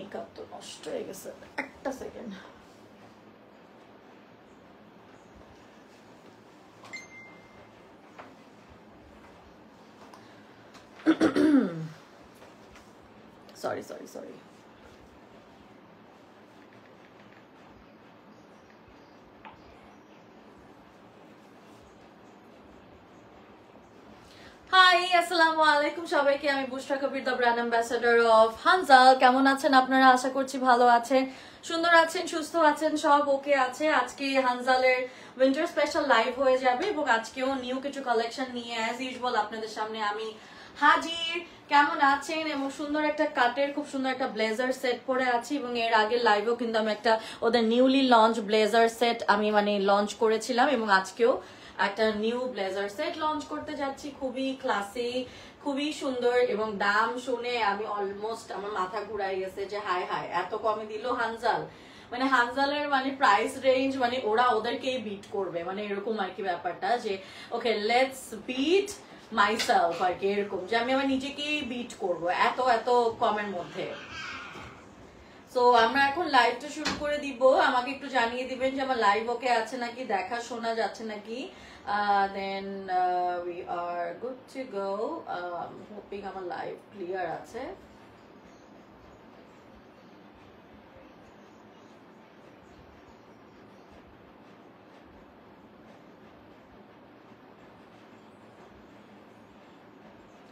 Makeup তো নষ্ট হয়ে গেছে, একটা second. Sorry sorry sorry. Hi, আসসালামু আলাইকুম সবাইকে। আমি Bushra Kabir, the brand ambassador of Hanzal. কেমন আছেন আপনারা? আশা করছি ভালো আছেন, সুন্দর আছেন, সুস্থ আছেন, সব ওকে আছে। আজকে হানজালের উইন্টার স্পেশাল লাইভ হয়ে যাবে এবং আজকেও নিউ কিছু কালেকশন নিয়ে অ্যাজ ইউজুয়াল আপনাদের সামনে আমি হাজির। কেমন আছেন? এবং সুন্দর একটা কাটের খুব সুন্দর একটা ব্লেজার সেট পরে আছি এবং এর আগের লাইভেও কিন্তু আমি একটা ওদের নিউলি লঞ্চ ব্লেজার সেট আমি লঞ্চ করেছিলাম এবং আজকেও একটা নিউ ব্লেজার সেট লঞ্চ করতে যাচ্ছি। খুবই ক্লাসি, খুবই সুন্দর এবং দাম শুনে আমি অলমোস্ট আমার মাথা ঘুরাই গেছে যে হায় হায় এত কমে দিল হানজাল। হানজালের প্রাইস রেঞ্জ ওরা ওদেরকেই বিট করবে, এরকম আর কি ব্যাপারটা যে ওকে লেটস বিট মাইসেলফ আর কি, এরকম যে আমি আমার নিজেকেই বিট করব এত এত কমের মধ্যে। সো আমরা এখন লাইভটা শুরু করে দিব। আমাকে একটু জানিয়ে দিবেন যে আমার লাইভ ওকে আছে নাকি, দেখা শোনা যাচ্ছে নাকি। দেন we are good to go. Hoping আমার লাইভ ক্লিয়ার আছে।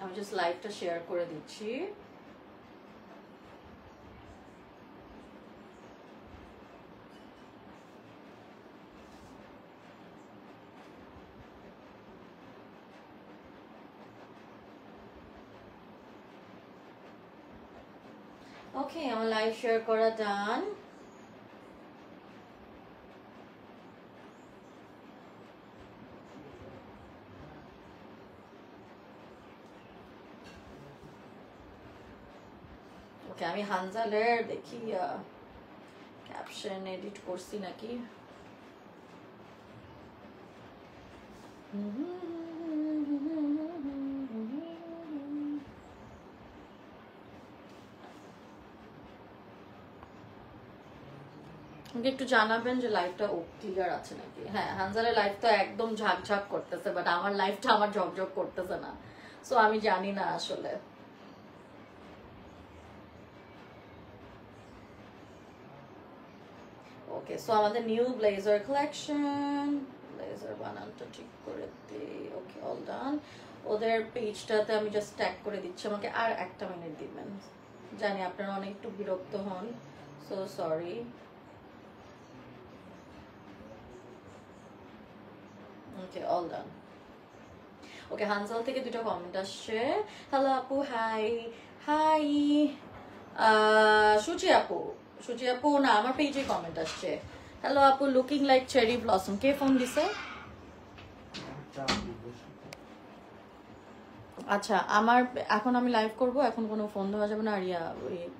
আমি জাস্ট লাইভটা শেয়ার করে দিচ্ছি। ওকে, আমার লাইভ শেয়ার করা ডান। ওকে, আমি হানজালের দেখি ক্যাপশন এডিট করছি নাকি। একটু জানাবেন যে লাইভটা ক্লিয়ার আছে নাকি। হ্যাঁ, হানজালের লাইভ তো একদম ঝাকঝাক করতেছে, বাট আমার লাইভটা আমার ঝকঝক করতেছে না। সো আমি জানি না আসলে। ওকে, সো আমাদের নিউ ব্লেজার কালেকশন, ব্লেজার বানানটা ঠিক করে দিই। ওকে, অল ডান। ওদের পেজটাতে আমি জাস্ট ট্যাগ করে দিচ্ছি, আমাকে আর একটা মিনিট দিবেন। জানি আপনারা অনেক একটু বিরক্ত হন, সো সরি। ওকে, অল ডান। ওকে, হানজাল থেকে দুটো কমেন্ট আসছে। হ্যালো আপু, হাই হাই। সুচি আপু, সুচি আপু না, আমার পেজে কমেন্ট আসছে। হ্যালো আপু, লুকিং লাইক চেরি ব্লসম। কে ফোন দিছে? আচ্ছা, আমার এখন আমি লাইভ করব, এখন কোনো ফোন দেওয়া যাবে না। আর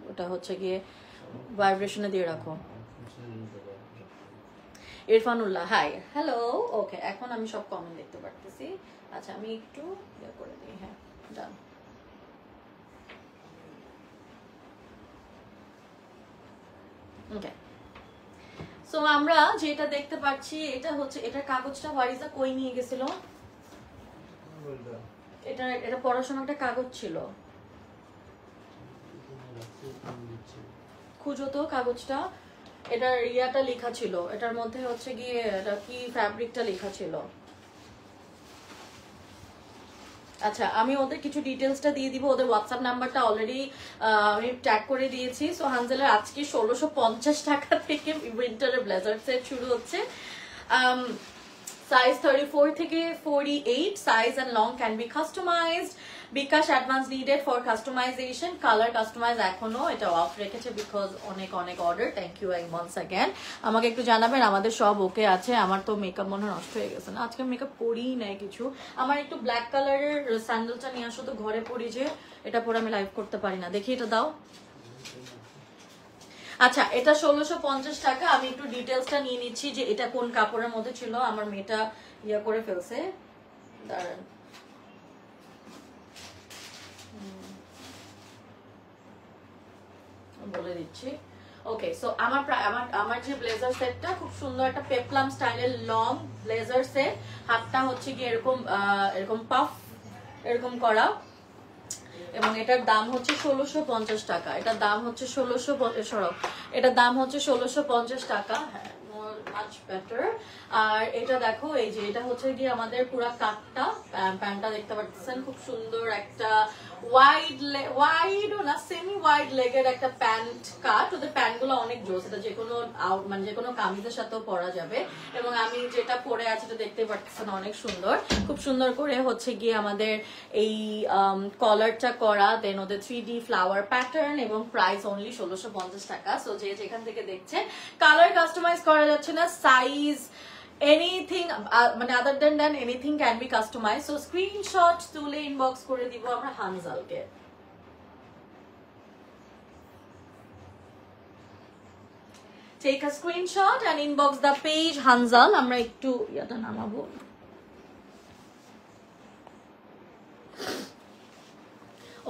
ওটা হচ্ছে গিয়ে ভাইব্রেশনে দিয়ে রাখো। ইরফানুল্লাহ, হাই, হ্যালো। ওকে, এখন আমি সব কমেন্ট দেখতে পারতেছি। আচ্ছা, আমি একটু ইয়ে করে দিই। হ্যাঁ, ডান। ওকে, সো আমরা যেটা দেখতে পাচ্ছি এটা হচ্ছে, এটার কাগজটা ওয়ারিজা কই নিয়ে গেছিল? এটা পড়াশোনার একটা কাগজ ছিল, খুঁজো তো কাগজটা। এটার ইয়াটা লেখা ছিল, এটার মধ্যে হচ্ছে গিয়ে এটা কি ফ্যাব্রিকটা লেখা ছিল। আচ্ছা, আমি ওদের কিছু ডিটেলসটা দিয়ে দিব। ওদের হোয়াটসঅ্যাপ নাম্বারটা অলরেডি আমি ট্যাগ করে দিয়েছি। সো হানজালের আজকে 1650 টাকা থেকে উইন্টারের ব্লেজার সেট শুরু হচ্ছে। সাইজ 34 থেকে 48, size and long can be customized. BKash advance needed for customization. Colour customize এখনো এটা অফ রেখেছে বিকজ অনেক অনেক অর্ডার। Thank you once again. আমাকে একটু জানাবেন আমাদের সব ওকে আছে। আমার তো মেকআপ মনে নষ্ট হয়ে গেছে না, আজকে মেকআপ করিই নাই কিছু। আমার একটু ব্ল্যাক কালারের স্যান্ডেলটা নিয়ে আসো তো, ঘরে পরি যে, এটা পরে আমি লাইভ করতে পারি না। দেখি এটা দাও। আচ্ছা, এটা 1650 টাকা। আমি একটু ডিটেলসটা নিয়ে নিচ্ছি যে এটা কোন কাপড়ের মধ্যে ছিল। আমার মেয়েটা ইয়া করে ফেলছে, দাঁড়ান। বলে দিচ্ছি। ওকে, সো আমার আমার যে ব্লেজার সেটটা খুব সুন্দর একটা পেপলাম স্টাইলের লং ব্লেজার সেট, হাতটা হচ্ছে কি এরকম এরকম পাফ এরকম করা, এবং এটার দাম হচ্ছে 1650 টাকা। এটার দাম হচ্ছে 1650 টাকা। হ্যাঁ, মাচ বেটার। আর এটা দেখো, এই যে এটা হচ্ছে গিয়ে আমাদের পুরো কাটটা প্যান্টটা দেখতে পাচ্ছেন, খুব সুন্দর একটা ওয়াইডও না, সেমি ওয়াইড লেগের একটা প্যান্ট কাট। ওদের প্যান্ট গুলো অনেক জোস, এটা যেকোনো মানে যেকোনো কামিজের সাথেও পরা যাবে। এবং আমি যেটা পরে আছি এটা দেখতে পাচ্ছেন অনেক সুন্দর, খুব সুন্দর করে হচ্ছে গিয়ে আমাদের এই কলারটা করা, দেন ওদের 3D ফ্লাওয়ার প্যাটার্ন, এবং প্রাইস অনলি 1650 টাকা। সো যে যেখান থেকে দেখছেন, কালার কাস্টমাইজ করা যাচ্ছে না, সাইজ anything মানে other than anything can be customized. So screenshot তুলে ইনবক্স করে দিব আমরা হানজালকে। Take a screenshot and inbox the page Hanzal. আমরা একটু এটা নামাবো।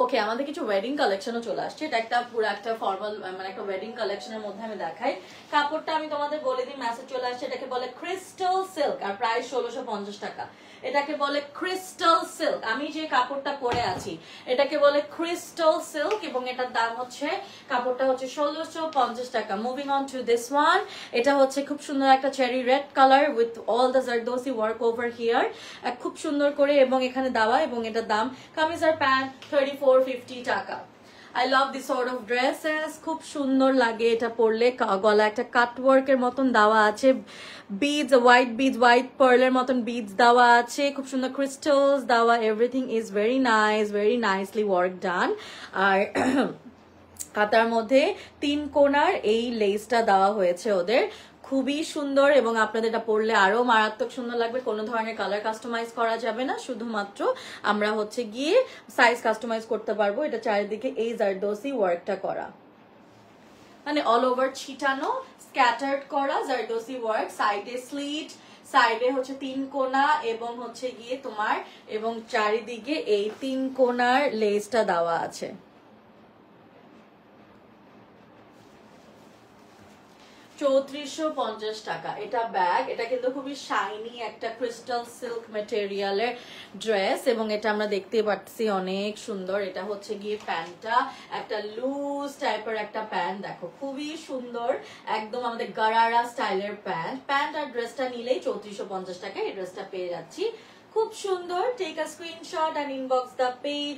ওকে, আমাদের কিছু ওয়েডিং কালেকশনও চলে আসছে। এটা একটা পুরো একটা ফর্মাল মানে একটা ওয়েডিং কালেকশনের মধ্যে আমি দেখাই। কাপড়টা আমি তোমাদের বলে দিই, মেসেজ চলে আসছে। এটাকে বলে ক্রিস্টাল সিল্ক আর প্রাইস 1650 টাকা। এটাকে বলে ক্রিস্টাল সিল্ক। আমি যে কাপড়টা পরে আছি এটাকে বলে ক্রিস্টাল সিল্ক, এবং এটার দাম হচ্ছে, কাপড়টা হচ্ছে 1650 টাকা। Moving on to this one, এটা হচ্ছে খুব সুন্দর একটা cherry red colour with all the zardozi work over here, খুব সুন্দর করে এবং এখানে দেওয়া, এবং এটার দাম কামিজ আর প্যান্ট 3450 টাকা। I love this sort of dresses, খুব সুন্দর লাগে এটা পরলে। গলা একটা কাটওয়ার্কের মতন দেওয়া আছে, বিডস হোয়াইট পার্লের মতন বিডস দেওয়া আছে, খুব সুন্দর ক্রিস্টালস দেওয়া, everything is very nicely work done. আর হাতার মধ্যে 3 কোণার এই লেসটা দেওয়া হয়েছে ওদের, খুবই সুন্দর, এবং আপনাদের এটা পরলে আরো মারাত্মক সুন্দর লাগবে। কোনো ধরনের কালার কাস্টমাইজ করা যাবে না, শুধুমাত্র আমরা হচ্ছে গিয়ে সাইজ কাস্টমাইজ করতে পারবো। এটা চারিদিকে এই জারদোসি ওয়ার্কটা করা, মানে অল ওভার ছিটানো, স্ক্যাটার্ড করা জারদোসি ওয়ার্ক। সাইডে স্লিট, সাইডে হচ্ছে 3 কোণা, এবং হচ্ছে গিয়ে তোমার এবং চারিদিকে এই 3 কোণার লেসটা দেওয়া আছে। 3450 টাকা। এটা ব্যাগ, এটা কিন্তু খুবই শাইনি একটা ক্রিস্টাল সিল্ক ম্যাটেরিয়ালের ড্রেস, এবং এটা আমরা দেখতে পাচ্ছি অনেক সুন্দর। এটা হচ্ছে গিয়ে প্যান্টটা একটা লুজ টাইপের একটা প্যান্ট, দেখো খুবই সুন্দর, একদম আমাদের গারারা স্টাইলের প্যান্ট আর ড্রেসটা নিলেই 3450 টাকা এই ড্রেসটা পেয়ে যাচ্ছি। খুব সুন্দর। Take a screenshot and inbox the page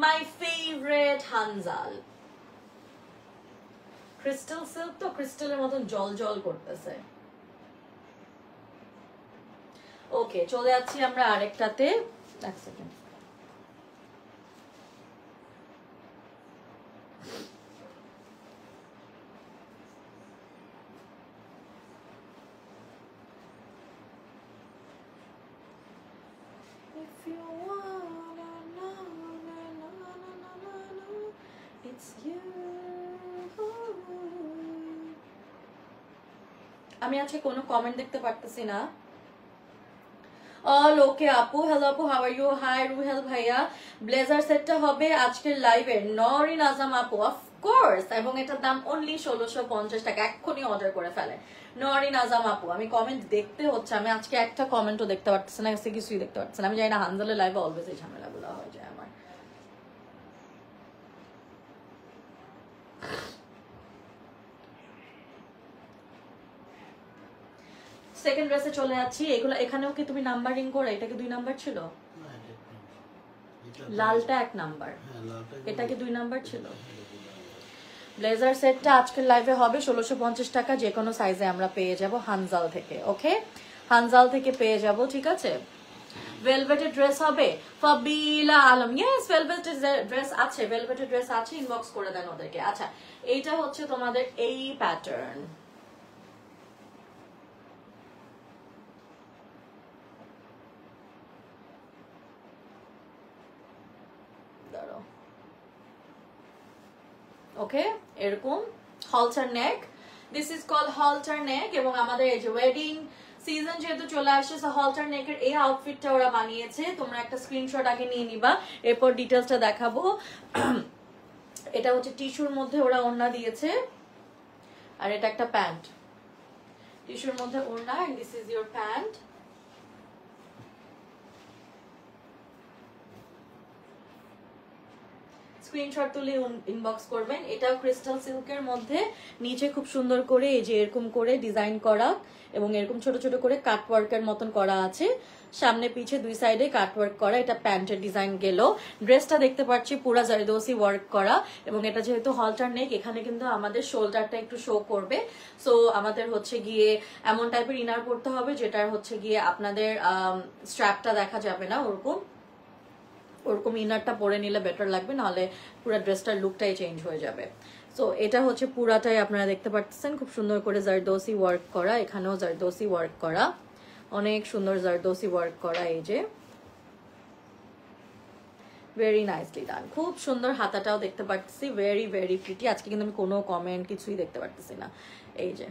my favourite Hanzal. Crystal silk তো ক্রিস্টালের মতন জল জল করতেছে। ওকে, চলে যাচ্ছি আমরা আরেকটাতে। এক সেকেন্ড, আমি আজকে কোনো কমেন্ট দেখতে পারতেছি না। অল ওকে আপু, হ্যালো আপু, how are you? Hi Ruhel ভাইয়া। ব্লেজার সেটটা হবে আজকের লাইভে নরিন আজম আপু, অফকোর্স, এবং এটার দাম অনলি 1650 টাকা। এক্ষুনি অর্ডার করে ফেলে নরিন আজম আপু। আমি কমেন্ট দেখতে হচ্ছে, আমি আজকে একটা কমেন্টও দেখতে পারতেছি না, কিছুই দেখতে পারতেছি না। আমি জানি না, হানজালের লাইভে অলওয়েজ এই ঝামেলাগুলো হয়ে যায় আমার। সেকেন্ড ড্রেসে চলে যাচ্ছি। এগুলো এখানেও কি তুমি নাম্বারিং করে? এটা কি 2 নাম্বার ছিল? লালটা 1 নাম্বার, এটা কি 2 নাম্বার ছিল? ব্লেজার সেটটা আজকের লাইভে হবে 1650 টাকা। যে কোনো সাইজে আমরা পেয়ে যাব হানজাল থেকে। ওকে, হানজাল থেকে পেয়ে যাব, ঠিক আছে। ভেলভেটের ড্রেস হবে ফাবিলা আলম। ইয়েস, ভেলভেটের ড্রেস আছে, ভেলভেটের ড্রেস আছে, ইনবক্স করে দেন ওদেরকে। আচ্ছা, এইটা হচ্ছে তোমাদের এই প্যাটার্ন। ওকে, এরকম হলটার নেক, দিস ইজ কল হলটার নেক। এবং আমাদের এই যে ওয়েডিং সিজন যেহেতু চলে আসছে, সো হলটার নেকের এই আউটফিটটা ওরা বানিয়েছে। তোমরা একটা স্ক্রিনশট আগে নিয়ে নিবা, এরপর ডিটেলসটা দেখাবো। এটা হচ্ছে টিস্যুর মধ্যে ওরা ওড়না দিয়েছে, আর এটা একটা প্যান্ট, টিস্যুর মধ্যে ওড়না, and this is your pant. Screenshot তুলে ইনবক্স করবেন। এটাও ক্রিস্টাল সিল্কের মধ্যে, নিচে খুব সুন্দর করে এই যে এরকম করে ডিজাইন করা এবং এরকম ছোট ছোট করে কাটওয়ার্কের মতন করা আছে, সামনে পিছে দুই সাইডে কাটওয়ার্ক করা। এটা প্যান্টের ডিজাইন গেল। ড্রেসটা দেখতে পাচ্ছি পুরা জারদোসি ওয়ার্ক করা, এবং এটা যেহেতু হলটার নেক, এখানে কিন্তু আমাদের শোল্ডারটা একটু শো করবে। সো আমাদের হচ্ছে গিয়ে এমন টাইপের ইনার পড়তে হবে যেটার হচ্ছে গিয়ে আপনাদের স্ট্র্যাপটা দেখা যাবে না, ওরকম ইনারটা পরে নিলে বেটার লাগবে, নাহলে পুরো ড্রেসটার লুকটাই চেঞ্জ হয়ে যাবে। সো এটা হচ্ছে পুরাটাই আপনারা দেখতে পাচ্ছেন খুব সুন্দর করে জারদোসি ওয়ার্ক করা, এখানেও জারদোসি ওয়ার্ক করা, অনেক সুন্দর জারদোসি ওয়ার্ক করা। এই যে ভেরি নাইসলি ডান, খুব সুন্দর। হাতাটাও দেখতে পাচ্ছি ভেরি ভেরি প্রিটি। আজকে কিন্তু আমি কোনো কমেন্ট কিছুই দেখতে পারতেছি না। এই যে,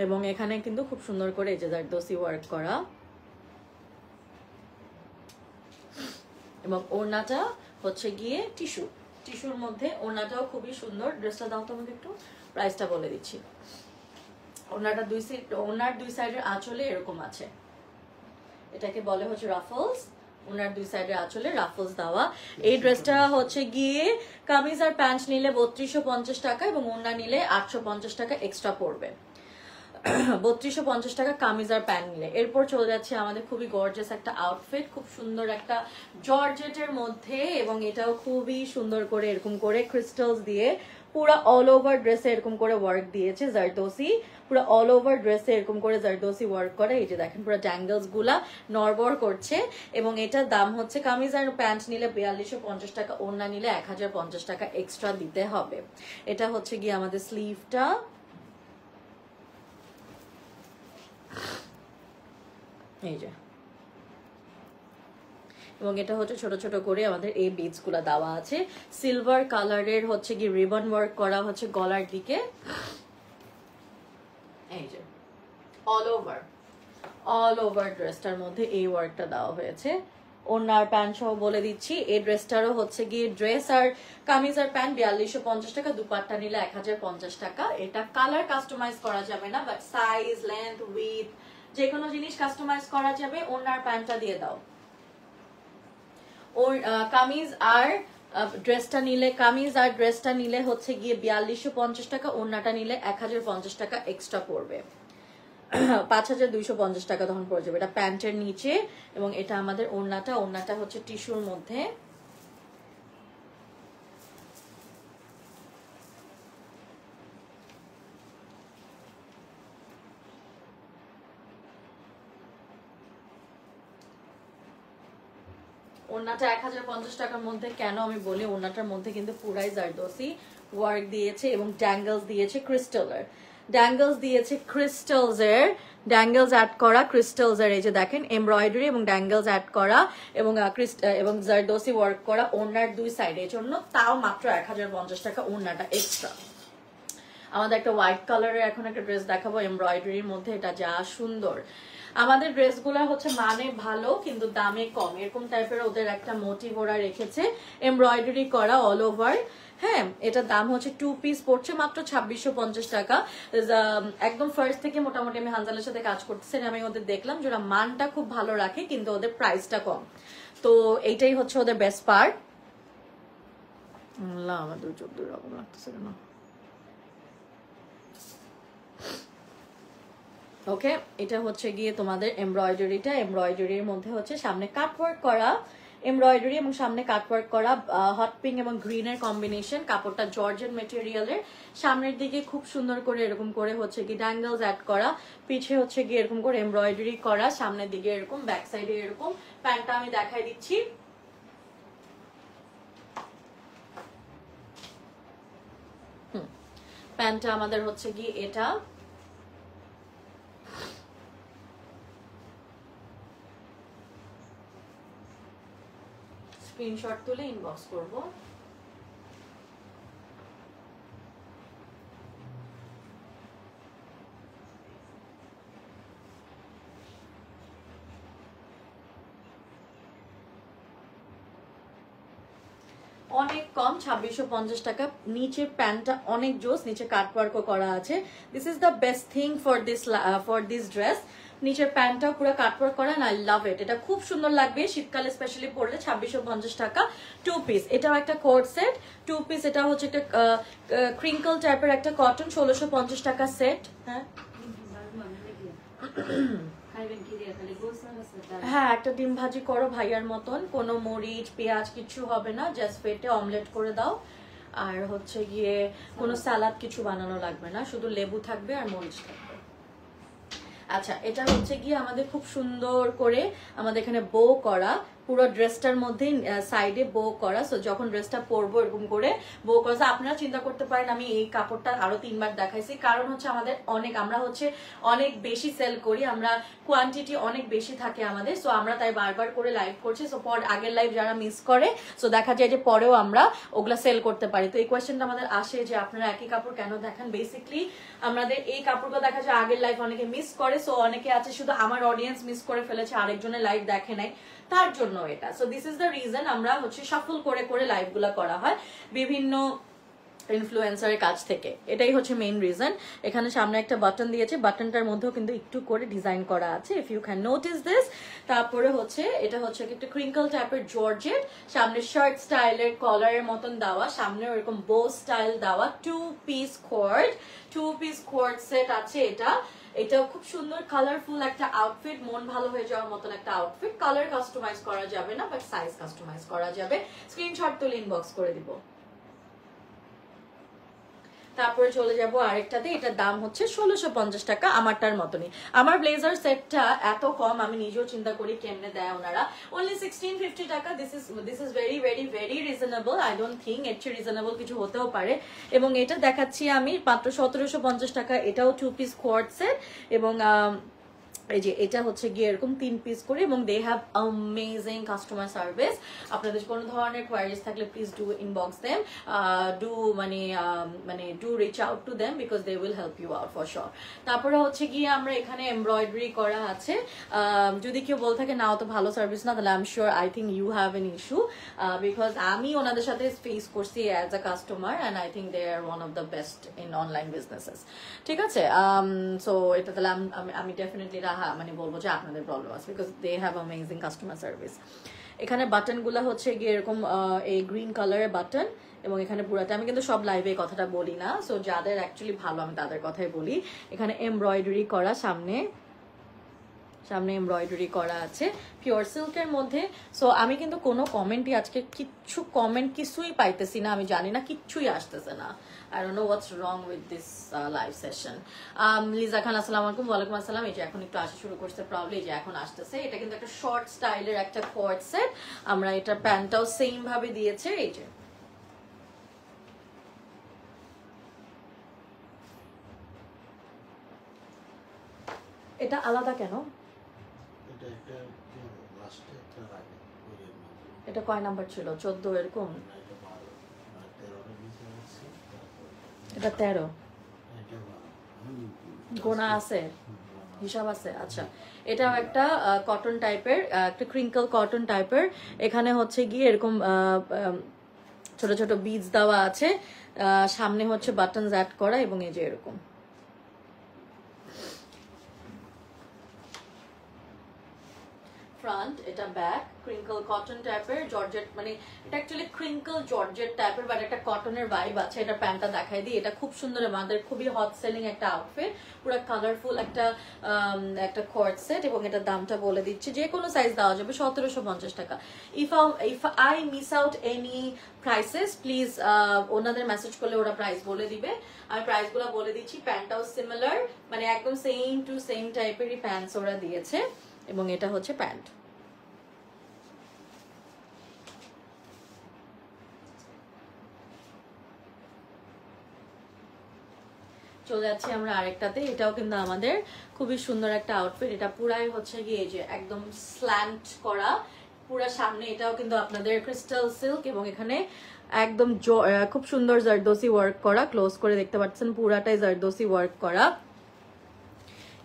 এবং এখানে কিন্তু খুব সুন্দর করে এই যে জারদোসি ওয়ার্ক করা, এবং ওড়নাটা হচ্ছে গিয়ে টিস্যুর মধ্যে। ওড়নাটাও খুবই সুন্দর। ড্রেসটা দাও তোমাকে একটু, প্রাইসটা বলে দিচ্ছি। ওড়নার দুই সাইডের আঁচলে এরকম আছে, এটাকে বলে হচ্ছে রাফলস। ওনার দুই সাইডের আঁচলে রাফলস দেওয়া। এই ড্রেসটা হচ্ছে গিয়ে কামিজ আর প্যান্ট নিলে 3250 টাকা, এবং ওড়না নিলে 850 টাকা এক্সট্রা পড়বে। 3250 টাকা কামিজ আর প্যান্ট নিলে। এরপর চলে যাচ্ছে আমাদের খুবই গর্জিয়াস একটা আউটফিট, খুব সুন্দর একটা জর্জেটের মধ্যে, এবং এটাও খুবই সুন্দর করে এরকম করে ক্রিস্টালস দিয়ে পুরো অল ওভার ড্রেসে এরকম করে ওয়ার্ক দিয়েছে জারদোসি। পুরো অল ওভার ড্রেসে এরকম করে জারদোসি ওয়ার্ক করে। এই যে দেখেন পুরো ড্যাঙ্গলস গুলা নড়বড় করছে, এবং এটার দাম হচ্ছে কামিজ আর প্যান্ট নিলে 4250 টাকা, ওড়না নিলে 1050 টাকা এক্সট্রা দিতে হবে। এটা হচ্ছে গিয়ে আমাদের স্লিভটা। এই যে, এবং এটা হচ্ছে ছোট ছোট করে আমাদের এই বিটস গুলা দেওয়া আছে। সিলভার কালারের হচ্ছে কি রিবন ওয়ার্ক করা হচ্ছে গলার দিকে। এই যে অল ওভার ড্রেসটার মধ্যে এই ওয়ার্কটা দেওয়া হয়েছে। ওনার প্যান্ট সহ বলে দিচ্ছি, এই ড্রেসটারও হচ্ছে গিয়ে ড্রেস আর কামিজ আর প্যান্ট 4250 টাকা, দুপাট্টা নিলে 1050 টাকা। এটা কালার কাস্টমাইজ করা যাবে না, বাট সাইজ, লেন্থ, উইথ যে কোনো জিনিস কাস্টমাইজ করা যাবে। ওনার প্যান্টটা দিয়ে দাও। ওর কামিজ আর ড্রেসটা নিলে হচ্ছে গিয়ে 4250 টাকা, ওড়নাটা নিলে 1050 টাকা এক্সট্রা পড়বে। 5250 টাকা তখন পড়ে যাবে। এটা প্যান্টের নিচে, এবং এটা আমাদের ওড়নাটা হচ্ছে টিস্যুর মধ্যে। ওড়নাটা 1050 টাকার মধ্যে কেন আমি বলি, ওড়নাটার মধ্যে কিন্তু পুরাই জারদোসি ওয়ার্ক দিয়েছে, এবং ড্যাঙ্গলস দিয়েছে ড্যাঙ্গলস অ্যাড করা ক্রিস্টালসের। এই যে দেখেন এমব্রয়ডারি এবং ড্যাঙ্গলস অ্যাড করা, এবং জারদোসি ওয়ার্ক করা ওড়নার দুই সাইডে, এর জন্য তাও মাত্র 1050 টাকা ওড়নাটা এক্সট্রা। আমাদের একটা হোয়াইট কালারের এখন একটা ড্রেস দেখাবো এমব্রয়ডারির মধ্যে। এটা যা সুন্দর। আমাদের ড্রেসগুলো হচ্ছে মানে ভালো কিন্তু দামে কম, এরকম টাইপের ওদের একটা মোটিভ ওরা রেখেছে, এমব্রয়ডারি করা অল ওভার। হ্যাঁ, এটার দাম হচ্ছে 2 পিস পড়ছে মাত্র 2650 টাকা। একদম ফার্স্ট থেকে মোটামুটি আমি হানজালের সাথে কাজ করতেছি, আমি ওদের দেখলাম যে ওরা মানটা খুব ভালো রাখে, কিন্তু ওদের প্রাইসটা কম। তো এইটাই হচ্ছে ওদের বেস্ট পার্ট। আমার চোখ দুই রকম লাগতেছে না। ওকে, এটা হচ্ছে গিয়ে তোমাদের এমব্রয়ডারির মধ্যে হচ্ছে সামনে কাটওয়ার্ক করা এমব্রয়ডারি, এবং সামনে কাটওয়ার্ক করা হট পিঙ্ক এবং গ্রিনের কম্বিনেশন। কাপড়টা জর্জেট মেটেরিয়ালের, সামনের দিকে খুব সুন্দর করে এরকম করে হচ্ছে কি ড্যাঙ্গলস অ্যাড করা, পিছে হচ্ছে গিয়ে এরকম করে এমব্রয়ডারি করা, সামনের দিকে এরকম, ব্যাক সাইডে এরকম। প্যান্টটা আমি দেখাই দিচ্ছি। প্যান্টটা আমাদের হচ্ছে গিয়ে এটা, স্ক্রিনশট তুলে ইনবক্স করব। অনেক কম 2650 টাকা। নিচের প্যান্টটা অনেক জোস, নিচে কাটওয়ার্কও করা আছে। This is the best thing for this dress. নিচের প্যান্টটাও পুরো কাটওয়ার্ক করা, আই লাভ ইট। এটা খুব সুন্দর লাগবে শীতকালে স্পেশালি পরলে। 2650 টাকা। 2 পিস, এটাও একটা কোট সেট। 2 পিস, এটা হচ্ছে একটা ক্রিঙ্কল টাইপের একটা কটন, 1650 টাকা সেট। হ্যাঁ, একটা ডিম ভাজি করো ভাইয়ার মতন, কোনো মরিচ পেঁয়াজ কিছু হবে না, জাস্ট ফেটে অমলেট করে দাও। আর হচ্ছে গিয়ে কোনো স্যালাড কিছু বানানো লাগবে না, শুধু লেবু থাকবে আর মরিচ থাকবে। আচ্ছা, এটা হচ্ছে গিয়ে আমাদের খুব সুন্দর করে আমাদের এখানে বো করা, পুরো ড্রেসটার মধ্যে সাইডে বো করা। সো যখন ড্রেসটা পরবো এরকম করে বো করা। আপনারা চিন্তা করতে পারেন আমি এই কাপড়টা আরো 3 বার দেখাইছি, কারণ হচ্ছে আমাদের আমরা হচ্ছে অনেক বেশি সেল করি, আমরা কোয়ান্টিটি অনেক বেশি থাকে আমাদের। সো আমরা তাই বারবার করে লাইভ করছি। সো আগের লাইভ যারা মিস করে, সো দেখা যায় যে পরেও আমরা ওগুলা সেল করতে পারি। তো এই কোয়েশ্চেনটা আমাদের আসে যে আপনারা একই কাপড় কেন দেখান। বেসিকলি আমাদের এই কাপড়গুলো দেখা যায় আগের লাইভ অনেকে মিস করে। সো অনেকে আছে শুধু আমার অডিয়েন্স মিস করে ফেলেছে, আরেকজনের লাইভ দেখে নাই, তার জন্য এটা। So this is the reason আমরা হচ্ছে শাফল করে করে লাইভ গুলা করা হয় বিভিন্ন ইনফ্লুয়েন্সারের কাছ থেকে, এটাই হচ্ছে মেইন রিজন। এখানে সামনে একটা বাটন দিয়েছে, বাটনটার মধ্যেও কিন্তু একটু করে ডিজাইন করা আছে, if you can notice this. তারপরে হচ্ছে এটা হচ্ছে একটা ক্রিঙ্কল টাইপের জর্জেট, সামনে শার্ট স্টাইলের কলারের মতন দেওয়া, সামনে এরকম বো স্টাইল দেওয়া। 2 পিস কোয়ার্ড সেট আছে এটা। এটাও খুব সুন্দর কালারফুল একটা আউটফিট, মন ভালো হয়ে যাওয়ার মতন একটা আউটফিট। কালার কাস্টমাইজ করা যাবে না, বাট সাইজ কাস্টমাইজ করা যাবে। স্ক্রিনশট তুলে ইনবক্স করে দিব। তারপরে চলে যাব আরেকটাতে, এটার দাম হচ্ছে 1650 টাকা, আমারটার মতনই। আমার ব্লেজার সেটটা এত কম আমি নিজেও চিন্তা করি কেমনে দেয় ওনারা। অনলি 1650 টাকা। This is very very very reasonable. I don't think এর চেয়ে রিজনেবল কিছু হতেও পারে। এবং এটা দেখাচ্ছি আমি মাত্র 1750 টাকা। এটাও 2 পিস কোয়ার্ড সেট, এবং এই যে এটা হচ্ছে গিয়ে এরকম 3 পিস করে, এবং they have amazing customer service. আপনাদের কোনো ধরনের কোয়ারিজ থাকলে please do inbox them, do reach out to them, because they will help you out for sure. তারপরে হচ্ছে গিয়ে আমরা এখানে এমব্রয়ডারি করা আছে। যদি কেউ বলে থাকে না অত ভালো সার্ভিস না, তাহলে I am sure I think you have an issue, because আমি ওনাদের সাথে ফেস করছি as a customer, and I think they are one of the best in online businesses. ঠিক আছে, সো এটা তাহলে আমি ডেফিনেটলি বলবো যে আপনাদের প্রবলেম আছে, because they have amazing customer service. এখানে বাটন গুলা হচ্ছে গিয়ে এরকম এই গ্রিন কালারের বাটন, এবং এখানে পুরাটা আমি কিন্তু সব লাইভে কথাটা বলি না, সো যাদের অ্যাকচুয়ালি ভালো আমি তাদের কথাই বলি। এখানে এমব্রয়ডারি করা, সামনে এমব্রয়ডারি করা আছে পিওর সিল্কের মধ্যে। সো আমি কিন্তু কোনো কমেন্টই আজকে কিছুই পাইতেছি না, আমি জানি না, কিচ্ছুই আসতেছে না। I don't know what's wrong with this live session. Liza খান আসসালামু আলাইকুম। ওয়ালাইকুম আসসালাম। এই যে এখন একটু আসা শুরু করছে, প্রবলি এই যে এখন আসতেছে। এটা কিন্তু একটা শর্ট স্টাইলের একটা কোয়ার্ড সেট। আমরা এটা প্যান্টটাও সেম ভাবে দিয়েছে। এই যে এটা আলাদা কেন? এটা কয় নাম্বার ছিল? 14 এরকম? এটা 13 গোনা আছে, হিসাব আছে। আচ্ছা, এটাও একটা কটন টাইপের, একটা ক্রিঙ্কল কটন টাইপের। এখানে হচ্ছে গিয়ে এরকম ছোট ছোট বিডস দেওয়া আছে, সামনে হচ্ছে বাটনস অ্যাড করা, এবং এই যে এরকম ফ্রন্ট, এটা ব্যাক, ক্রিঙ্কল কটন টাইপের জর্জেট, এটা অ্যাকচুয়ালি ক্রিঙ্কল জর্জেট টাইপের, বাট একটা কটনের ভাইব আছে। এটা প্যান্টটা দেখাই দিই। এটা খুব সুন্দর, আমাদের খুবই হট সেলিং একটা আউটফিট, পুরো কালারফুল একটা কোয়ার্ড সেট, এবং এটার দামটা বলে দিচ্ছি, যে কোনো সাইজ দেওয়া যাবে, 1750 টাকা। If I miss out any prices, please ওনাদের মেসেজ করলে ওরা প্রাইস বলে দিবে। আমি প্রাইসগুলো বলে দিচ্ছি। প্যান্টটাও সিমিলার, একদম সেম টু সেম টাইপেরই প্যান্টস ওরা দিয়েছে, এবং এটা হচ্ছে প্যান্ট। চলে যাচ্ছি আমরা আরেকটাতে। এটাও কিন্তু আমাদের খুবই সুন্দর একটা আউটফিট। এটা পুরাই হচ্ছে গিয়ে যে একদম স্ল্যান্ট করা, পুরা সামনে এটাও কিন্তু আপনাদের ক্রিস্টাল সিল্ক, এবং এখানে একদম খুব সুন্দর জারদোসি ওয়ার্ক করা। ক্লোজ করে দেখতে পাচ্ছেন পুরাটাই জারদোসি ওয়ার্ক করা,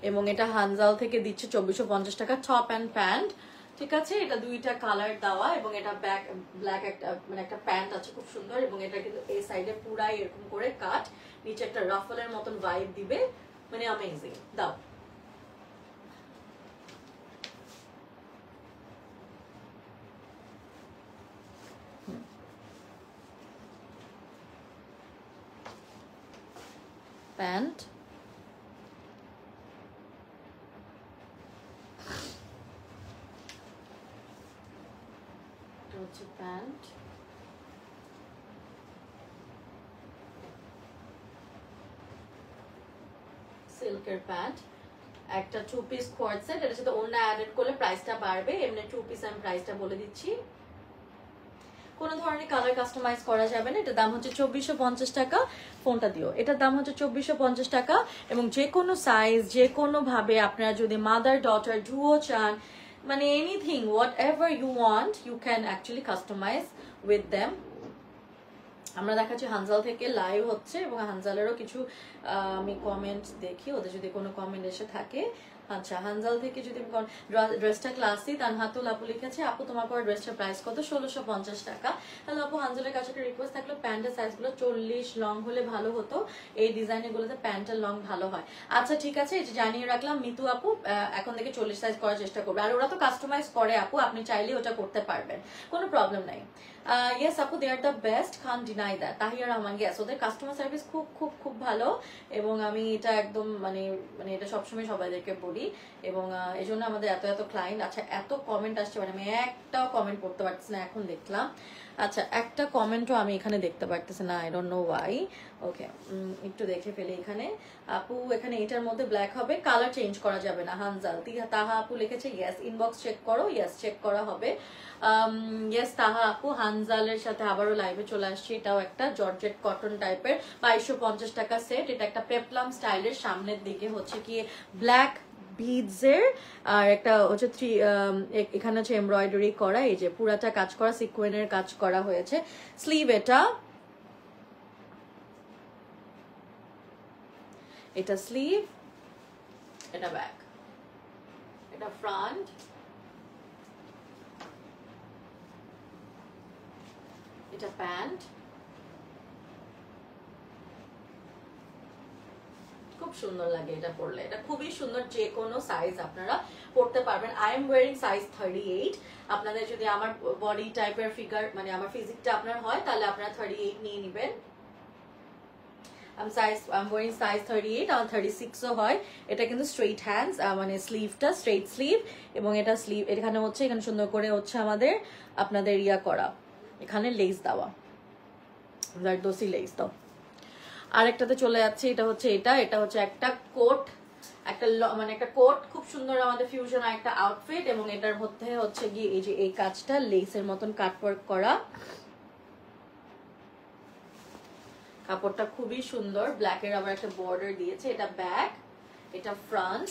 এবং এটা হানজাল থেকে দিচ্ছে 2450 টাকা। টপ অ্যান্ড প্যান্ট, ঠিক আছে, এটা দুইটা কালার দেওয়া এবং এটা ব্ল্যাক একটা মানে একটা প্যান্ট আছে খুব সুন্দর, এবং এটা কিন্তু এই সাইডে পুরাই এরকম করে কাট, নিচে একটা রাফলের মতন ভাইব দিবে, মানে অ্যামেজিং। দাও প্যান্ট, হচ্ছে প্যান্ট, সিল্কের প্যান্ট, একটা 2 পিস কোয়ার্ড সেট, এটার সাথে ওড়না অ্যাডেড করলে প্রাইসটা বাড়বে, এমনি 2 পিস আমি প্রাইসটা বলে দিচ্ছি। কোনো ধরনের কালার কাস্টমাইজ করা যাবে না। এটার দাম হচ্ছে 2450 টাকা। ফোনটা দিও। এটার দাম হচ্ছে 2450 টাকা, এবং যে কোনো সাইজ, যে কোনো ভাবে আপনারা যদি মাদার ডটার ডুও চান, মানে anything whatever you want you can actually customize with them. আমরা দেখাচ্ছি হানজাল থেকে লাইভ হচ্ছে, এবং হানজালেরও কিছু আমি কমেন্ট দেখি, ওদের যদি কোনো কমেন্ট এসে থাকে। আচ্ছা, হানজাল থেকে যদি ড্রেসটা ক্লাসি, তানহাতুল আপু লিখেছে, আপু তোমার পর ড্রেসটার প্রাইস কত? 1650 টাকা। তাহলে আপু হানজালের কাছে একটা রিকোয়েস্ট থাকলো, প্যান্টের সাইজগুলো 40 লং হলে ভালো হতো, এই ডিজাইনগুলোতে প্যান্টের লং ভালো হয়। আচ্ছা ঠিক আছে, এটা জানিয়ে রাখলাম। মিতু আপু এখন থেকে 40 সাইজ করার চেষ্টা করবে, আর ওরা তো কাস্টমাইজ করে আপু, আপনি চাইলে ওটা করতে পারবেন, কোনো প্রবলেম নাই। ইয়েস আপু, they are the best, can't deny that. Tahiya Rahman, yes, ওদের কাস্টমার সার্ভিস খুব খুব খুব ভালো, এবং আমি এটা একদম মানে মানে এটা সবসময় সবাইদেরকে বলি, এবং এই জন্য আমাদের এত এত ক্লায়েন্ট। আচ্ছা, এত কমেন্ট আসছে, মানে আমি একটাও কমেন্ট পড়তে পারছি না, এখন দেখলাম। আচ্ছা, একটা কমেন্টও আমি এখানে দেখতে পারতেছি না, আই ডোন্ট নো ওয়াই। ওকে, একটু দেখে ফেলি এখানে। আপু এখানে এটার মধ্যে ব্ল্যাক হবে, কালার চেঞ্জ করা যাবে না। হানজাল তাহা আপু লিখেছে, ইয়েস, ইনবক্স চেক করো, ইয়েস চেক করা হবে। ইয়েস তাহা আপু, হানজালের সাথে আবারও লাইভে চলে আসছি। এটাও একটা জর্জেট কটন টাইপের 2250 টাকা সেট। এটা একটা পেপলাম স্টাইলের, সামনের দিকে হচ্ছে কি ব্ল্যাক বিডসের, আর একটা হচ্ছে এখানে হচ্ছে এমব্রয়ডারি করা, এই যে পুরাটা কাজ করা, সিকোয়েনের কাজ করা হয়েছে। স্লিভ এটা স্লিভ, এটা ব্যাক, এটা ফ্রন্ট, এটা প্যান্ট। খুব সুন্দর লাগে এটা পরলে, এটা খুবই সুন্দর, যে কোনো সাইজ আপনারা পরতে পারবেন। I am wiring size 38। আপনাদের যদি আমার বডি টাইপের ফিগার, মানে আমার ফিজিকটা আপনার হয়, তাহলে আপনারা 38 নিয়ে নেবেন। I'm wearing size 38, আমার 36 ও হয়। এটা কিন্তু স্ট্রেইট হ্যান্ডস, মানে স্লিভটা স্ট্রেইট স্লিভ, এবং এটা স্লিভ এখানে হচ্ছে, এখানে সুন্দর করে হচ্ছে আমাদের আপনাদের ইয়া করা, এখানে লেস দেওয়া, জারদোসি লেস দাও। আরেকটাতে চলে যাচ্ছে, এটা হচ্ছে এটা হচ্ছে একটা কোট, একটা মানে একটা কোট, খুব সুন্দর আমাদের ফিউশন একটা আউটফিট, এবং এটার মধ্যে হচ্ছে গিয়ে এই যে এই কাজটা লেসের মতন কাটওয়ার্ক করা, কাপড়টা খুবই সুন্দর, ব্ল্যাকের আবার একটা বর্ডার দিয়েছে। এটা ব্যাক, এটা ফ্রন্ট।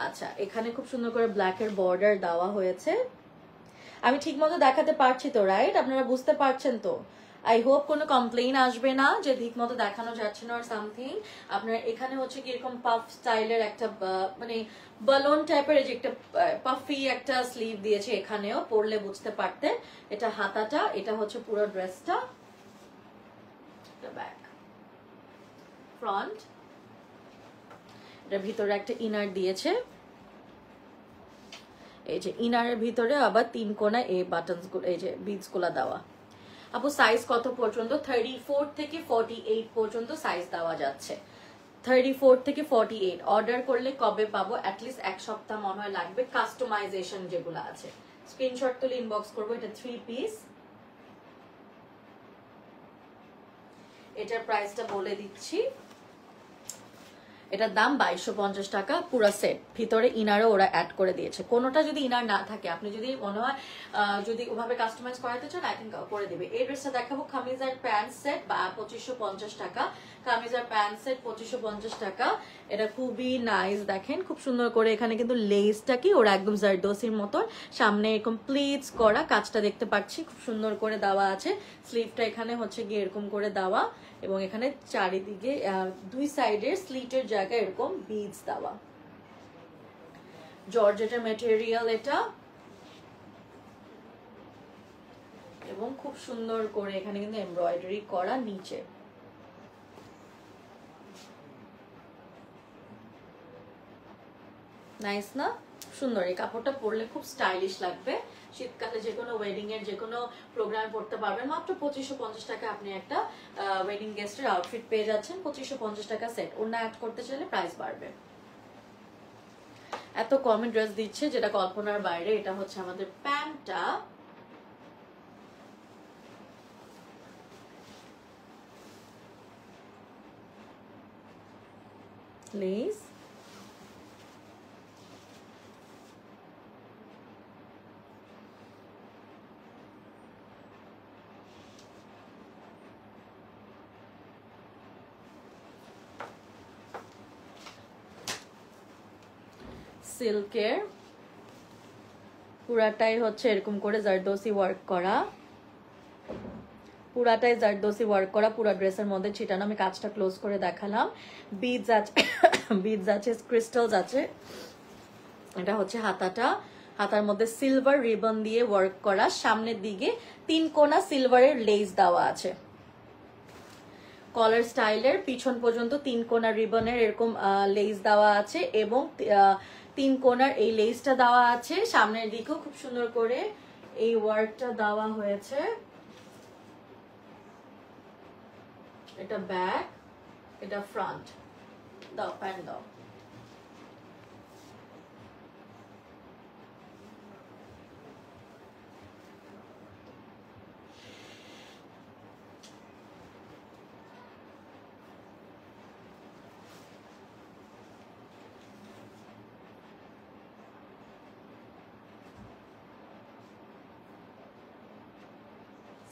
আচ্ছা, এখানে খুব সুন্দর করে ব্ল্যাকের বর্ডার দেওয়া হয়েছে। আমি ঠিক মতো দেখাতে পারছি তো, রাইট? আপনারা বুঝতে পারছেন তো? আই হোপ কোনো কমপ্লেইন আসবে না যে ঠিক মতো দেখানো যাচ্ছে না আর সামথিং। আপনার এখানে হচ্ছে কি এরকম পাফ স্টাইলের একটা মানে বালুন টাইপের যে একটা পাফি একটা স্লিভ দিয়েছে, এখানেও পরলে বুঝতে পারতেন। এটা হাতাটা, এটা হচ্ছে পুরো ড্রেসটা, ব্যাক, ফ্রন্ট, এটার ভিতরে একটা ইনার দিয়েছে, এই যে ইনারের ভিতরে আবার 3 কোণা এই বাটনস গুলো, এই যে বিডস গুলা দেওয়া। আপু সাইজ কত পর্যন্ত? 34 থেকে 48 পর্যন্ত সাইজ দেওয়া যাচ্ছে। 34 থেকে 48 অর্ডার করলে কবে পাবো? অ্যাটলিস্ট 1 সপ্তাহ মনে হয় লাগবে, কাস্টমাইজেশন যেগুলো আছে। স্ক্রিনশট তুলে ইনবক্স করবো। এটা 3 পিস, এটার প্রাইসটা বলে দিচ্ছি। এটার দাম 2250 টাকা পুরো সেট। ভিতরে ইনারও ওরা অ্যাড করে দিয়েছে। কোনোটা যদি ইনার না থাকে, আপনি যদি মনে হয় যদি ওভাবে কাস্টমাইজ করাতে চান, আই থিঙ্ক করে দিবে। এই ড্রেসটা দেখাবো, কামিজ আর প্যান্ট সেট 2550 টাকা। কামিজ আর প্যান্ট সেট 2550 টাকা। এটা খুবই নাইস, দেখেন খুব সুন্দর করে এখানে কিন্তু লেসটা কি ওরা একদম জারদোসির মতন সামনে এরকম প্লিটস করা, কাজটা দেখতে পাচ্ছি খুব সুন্দর করে দেওয়া আছে। স্লিভটা এখানে হচ্ছে গিয়ে এরকম করে দেওয়া, এবং এখানে চারিদিকে 2 সাইডের স্লিটের জায়গায় এরকম বিডস দেওয়া। জর্জেটের ম্যাটেরিয়াল এটা, এবং খুব সুন্দর করে এখানে কিন্তু এমব্রয়ডারি করা নিচে। নাইস না? সুন্দর। এই কাপড়টা পরলে খুব স্টাইলিশ লাগবে। শীতকালে যে কোনো ওয়েডিং এর যে কোনো প্রোগ্রামে পড়তে পারবেন। মাত্র 2550 টাকা আপনি একটা ওয়েডিং গেস্টের আউটফিট পেয়ে যাচ্ছেন। 2550 টাকা সেট। ওড়না অ্যাড করতে চাইলে প্রাইস বাড়বে। এত কমে ড্রেস দিচ্ছে যেটা কল্পনার বাইরে। এটা হচ্ছে আমাদের প্যান্টটা। প্লিজ সিল্কের পুরাটাই হচ্ছে এরকম করে জারদোসি ওয়ার্ক করা, পুরাটাই জারদোসি ওয়ার্ক করা, পুরা ড্রেসের মধ্যে ছিটানো। আমি কাজটা ক্লোজ করে দেখালাম। বিডস আছে, বিডস আছে, ক্রিস্টালস আছে। এটা হচ্ছে হাতাটা, হাতার মধ্যে সিলভার রিবন দিয়ে ওয়ার্ক করা, সামনের দিকে 3 কোনা সিলভারের লেস দেওয়া আছে। কলার স্টাইলের পিছন পর্যন্ত 3 কোনা রিবনের এরকম লেস দেওয়া আছে এবং 3 কোনার এই লেসটা দেওয়া আছে। সামনের দিকেও খুব সুন্দর করে এই ওয়ার্কটা দেওয়া হয়েছে। এটা ব্যাক, এটা ফ্রন্ট। দাও প্যান্ট দাও।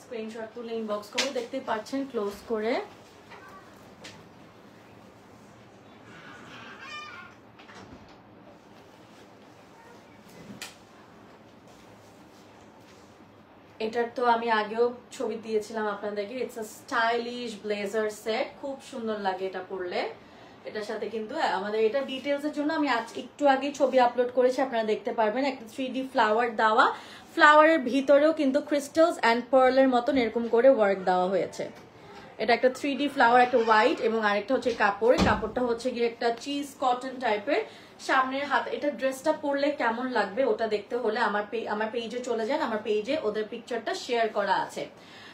স্ক্রিনশট তুলে ইনবক্স করে দেখতে পাচ্ছেন ক্লোজ করে। এটার তো আমি আগেও ছবি দিয়েছিলাম আপনাদেরকে। It's a stylish blazer set, খুব সুন্দর লাগে এটা পরলে। এটার সাথে কিন্তু আমাদের এটা ডিটেলস এর জন্য আমি আজ একটু আগে ছবি আপলোড করেছি, আপনারা দেখতে পারবেন। একটা 3D ফ্লাওয়ার দেওয়া, ফ্লাওয়ারের ভিতরেও কিন্তু ক্রিস্টালস অ্যান্ড পার্লের মতন এরকম করে ওয়ার্ক দেওয়া হয়েছে। এটা একটা 3D ফ্লাওয়ার, একটা হোয়াইট এবং আরেকটা হচ্ছে কাপড়। কাপড়টা হচ্ছে গিয়ে একটা চিজ কটন টাইপের। সামনের হাত, এটা ড্রেসটা পরলে কেমন লাগবে ওটা দেখতে হলে আমার পেজে চলে যান। আমার পেজে ওদের পিকচারটা শেয়ার করা আছে,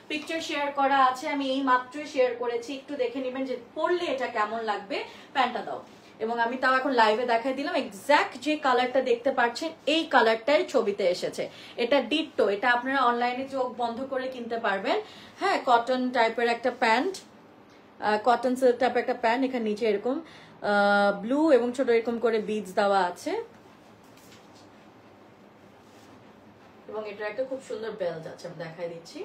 পিকচার শেয়ার করা আছে। আমি এই মাত্রই শেয়ার করেছি, একটু দেখে নেবেন যে পরলে এটা কেমন লাগবে। প্যান্টটা দাও। এবং আমি তাও এখন লাইভে দেখাই দিলাম। এক্স্যাক্ট যে কালারটা দেখতে পাচ্ছেন এই কালারটাই ছবিতে এসেছে। এটা ডিট্টো, এটা আপনারা অনলাইনে চোখ বন্ধ করে কিনতে পারবেন। হ্যাঁ, কটন টাইপের একটা প্যান্ট, কটন সিল্ক টাইপের একটা প্যান্ট। এখানে নিচে এরকম ব্লু এবং ছোট এরকম করে বিডস দেওয়া আছে এবং এটার একটা খুব সুন্দর বেল্ট আছে, আমি দেখাই দিচ্ছি।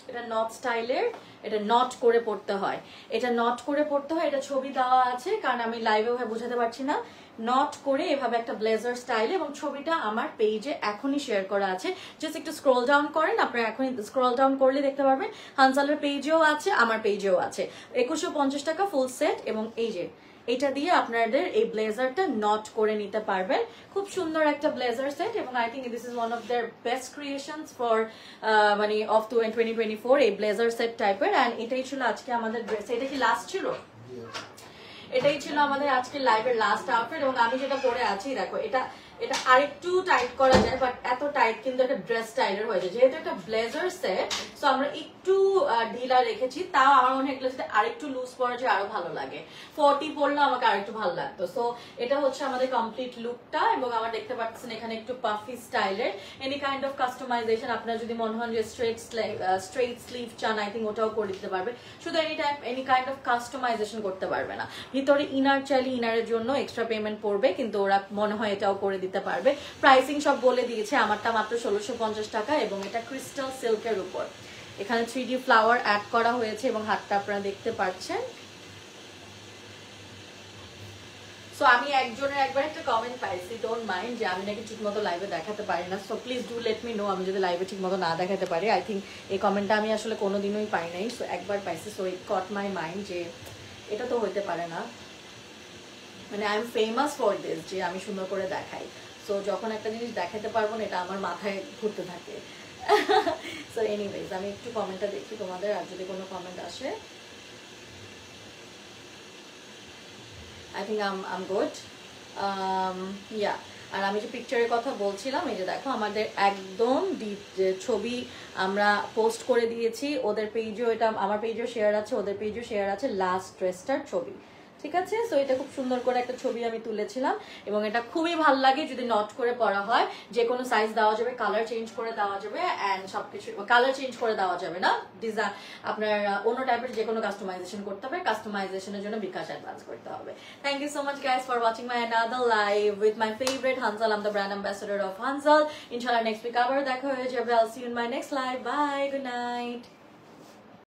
এটা নট স্টাইলের, এটা নট করে পড়তে হয়, এটা নট করে পড়তে হয়। এটা ছবি দেওয়া আছে, কারণ আমি লাইভে ওভাবে বোঝাতে পারছি না। নট করে এভাবে একটা ব্লেজার স্টাইল, এবং ছবিটা আমার পেজে এখনই শেয়ার করা আছে। জাস্ট একটু স্ক্রল ডাউন করেন, আপনারা এখনই স্ক্রল ডাউন করলে দেখতে পারবেন। হানজালের পেজেও আছে, আমার পেজেও আছে। 2150 টাকা ফুল সেট। এবং এই যে এটা দিয়ে আপনাদের এই ব্লেজারটা নট করে নিতে পারবেন। খুব সুন্দর একটা ব্লেজার সেট, এবং I think this is one of their best creations for মানে অফ 2024 এই ব্লেজার সেট টাইপের। অ্যান্ড এটাই ছিল আজকে আমাদের ড্রেস। এটা কি লাস্ট ছিল? এটাই ছিল আমাদের আজকে লাইভের লাস্ট আউটফিট। এবং আমি যেটা পরে আছি দেখো, এটা এটা আরেকটু টাইট করা যায়, বাট এত টাইট কিন্তু একটা ড্রেস স্টাইলের হয়ে যায়। যেহেতু একটা ব্লেজার সেট, সো আমরা একটু ঢিলা রেখেছি। তাও আমার মনে হয় এগুলো যদি আরেকটু লুজ পরা যায় আরো ভালো লাগে। 40 পরলে আমাকে আরেকটু ভালো লাগতো। সো এটা হচ্ছে আমাদের কমপ্লিট লুকটা। এবং আমার দেখতে পাচ্ছেন এখানে একটু পাফি স্টাইলের। এনি কাইন্ড অফ কাস্টমাইজেশন আপনারা যদি মনে হন যে স্ট্রেট স্লিভ চান, আই থিঙ্ক ওটাও করে দিতে পারবে। শুধু এনি কাইন্ড অফ কাস্টমাইজেশন করতে পারবে না। ভিতরে ইনার চাইলে ইনারের জন্য এক্সট্রা পেমেন্ট পড়বে, কিন্তু ওরা মনে হয় এটাও করে দিতে পারবে। প্রাইসিং সব বলে দিয়েছে। আমারটা মাত্র 1650 টাকা, এবং এটা ক্রিস্টাল সিল্কের উপর। এখানে 3D ফ্লাওয়ার অ্যাড করা হয়েছে এবং হাতটা আপনারা দেখতে পাচ্ছেন। সো আমি একজনের একবার একটা কমেন্ট পাইছি, ডোন্ট মাইন্ড, যে আমি নাকি ঠিক মতো লাইভে দেখাতে পারি না। So please do let me no আমি যদি লাইভে ঠিক মতো না দেখাতে পারি। আই থিঙ্ক এই কমেন্টটা আমি আসলে কোনোদিনই পাই নাই। সো একবার পাইছি, so it caught my mind যে এটা তো হইতে পারে না, মানে I am famous for this যে আমি সুন্দর করে দেখাই। সো সো যখন একটা জিনিস দেখাতে পারবো না এটা আমার মাথায় ঘুরতে থাকে। সো এনিওয়েজ আমি একটু কমেন্টটা দেখি তোমাদের, আর যদি কোনো কমেন্ট আসে। I think I'm good. Yeah. আর আমি যে পিকচারের কথা বলছিলাম, এই যে দেখো আমাদের একদম ডিপ ছবি আমরা পোস্ট করে দিয়েছি ওদের পেজও, এটা আমার পেজও শেয়ার আছে, ওদের পেজও শেয়ার আছে, লাস্ট ড্রেসটার ছবি, ঠিক আছে? সো এটা খুব সুন্দর করে একটা ছবি আমি তুলেছিলাম এবং এটা খুবই ভালো লাগে যদি নট করে পরা হয়, যে কোনো সাইজ দেওয়া যাবে, কালার চেঞ্জ করে দেওয়া যাবে, অ্যান্ড সবকিছু কালার চেঞ্জ করে দেওয়া যাবে না, ডিজাইন আপনার অন্য টাইপের যে কোনো কাস্টমাইজেশন করতে হবে, কাস্টমাইজেশনের জন্য বিকাশ অ্যাডভান্স করতে হবে। Thank you so much guys for watching my another live with my favourite Hanzal. I am the brand ambassador of Hanzal. ইনশাআল্লাহ নেক্সট উইক আবার দেখা হয়ে যাবে। I'll see you in my next live. Bye, good night.